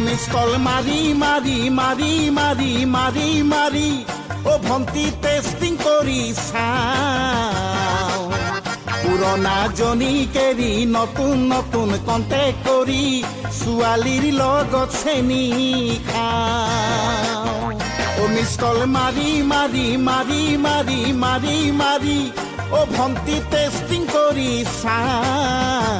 miss call মাৰি মাৰি মাৰি মাৰি মাৰি মাৰি ভণ্টি টেষ্টিং কৰি চাওঁ পুৰণা জনীক এৰি নতুন নতুন কণ্টেক্ট কৰি ছোৱালীৰ লগত চেনি খাওঁ মিছ কল মাৰি মাৰি মাৰি মাৰি মাৰি মাৰি ভণ্টি টেষ্টিং কৰি চাওঁ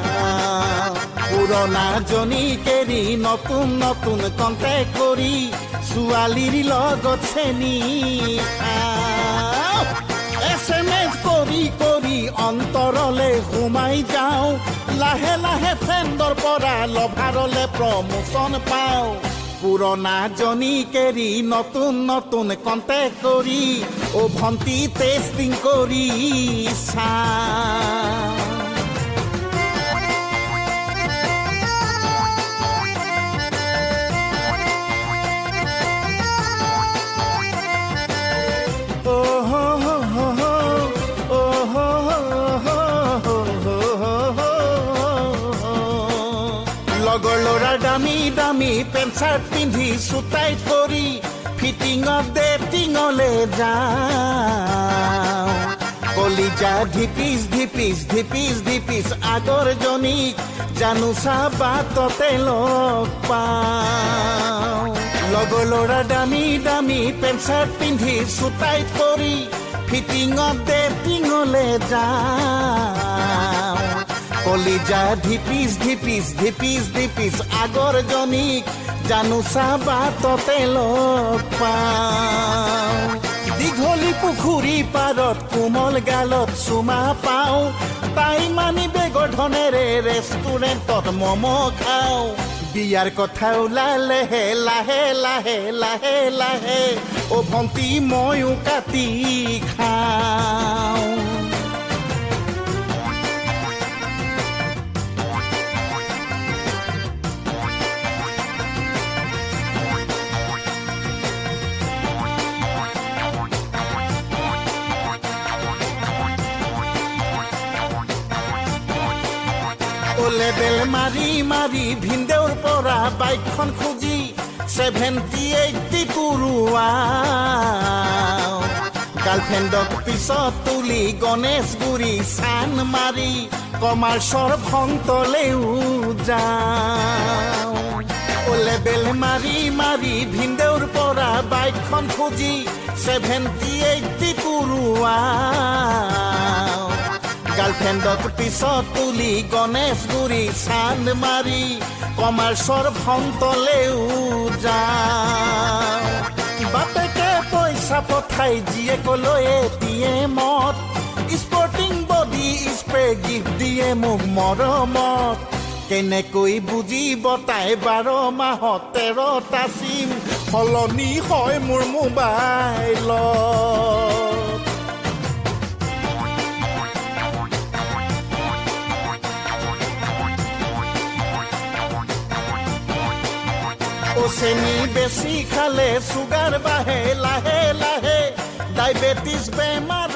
পুৰণা জনীক এৰি নতুন নতুন কণ্টেক্ট কৰি ছোৱালীৰ লগত চেনি খাওঁ SMS কৰি কৰি অন্তৰলে সোমাই যাওঁ লাহে লাহে ফ্ৰেণ্ডৰ পৰা লভাৰলে প্ৰমোচন পাওঁ পুৰণা জনীক এৰি নতুন নতুন কণ্টেক্ট কৰি ভণ্টি টেষ্টিং কৰি চাওঁ লগৰ ল'ৰাৰ দামী দামী পেণ্ট চাৰ্ট পিন্ধি চুটাইট কৰি ফিটিঙত ডেটিঙলে যাওঁ কলিজা ধিপিচ ধিপিচ ধিপিচ ধিপিচ আগৰ জনীক জানো চাবাততে লগ পাওঁ লগৰ ল'ৰাৰ দামী দামী পেণ্ট চাৰ্ট পিন্ধি চুটাইট কৰি ফিটিঙত ডেটিঙলে যাওঁ কলিজা ধিপিচ ধিপিচ ধিপিচ ধিপিচ আগৰ জনীক জানো চাবাততে লগ পাওঁ দীঘলী পুখুৰী পাৰত কোমল গালত চুমা পাওঁ তাই মানি বেগৰ ধনেৰে ৰেষ্টুৰেণ্টত ম'ম' খাওঁ বিয়াৰ কথা ওলালেহে লাহে লাহে লাহে লাহে ভণ্টি ময়ো কাটি খাওঁ লেবেল মাৰি মাৰি ভিনদেউৰ পৰা বাইকখন খুজি 70-80 পুৰুৱাওঁ গাৰ্লফ্ৰেণ্ডক পিছত তুলি গণেশগুৰি চান মাৰি কমাৰ্চৰ ফ্ৰণ্টলেও যাওঁ লেবেল মাৰি মাৰি ভিনদেউৰ পৰা বাইকখন খুজি 70-80 পুৰুৱাওঁ গাৰ্লফ্ৰেণ্ডক পিছত তুলি গণেশগুৰি চান্দ মাৰি কমাৰ্চৰ ফ্ৰণ্টলেও যাওঁ বাপেকে পইচা পঠাই জীয়েকলৈ ATMত স্পৰ্টিং বডি স্প্ৰে গিফ্ট দিয়ে মোক মৰমত কেনেকৈ বুজিব তাই 12 মাহত 13টা চিম সলনি হয় মোৰ মোবাইলত চেনি বেছি খালে চুগাৰ বাঢ়ে লাহে লাহে ডায়েবেটিছ বেমাৰ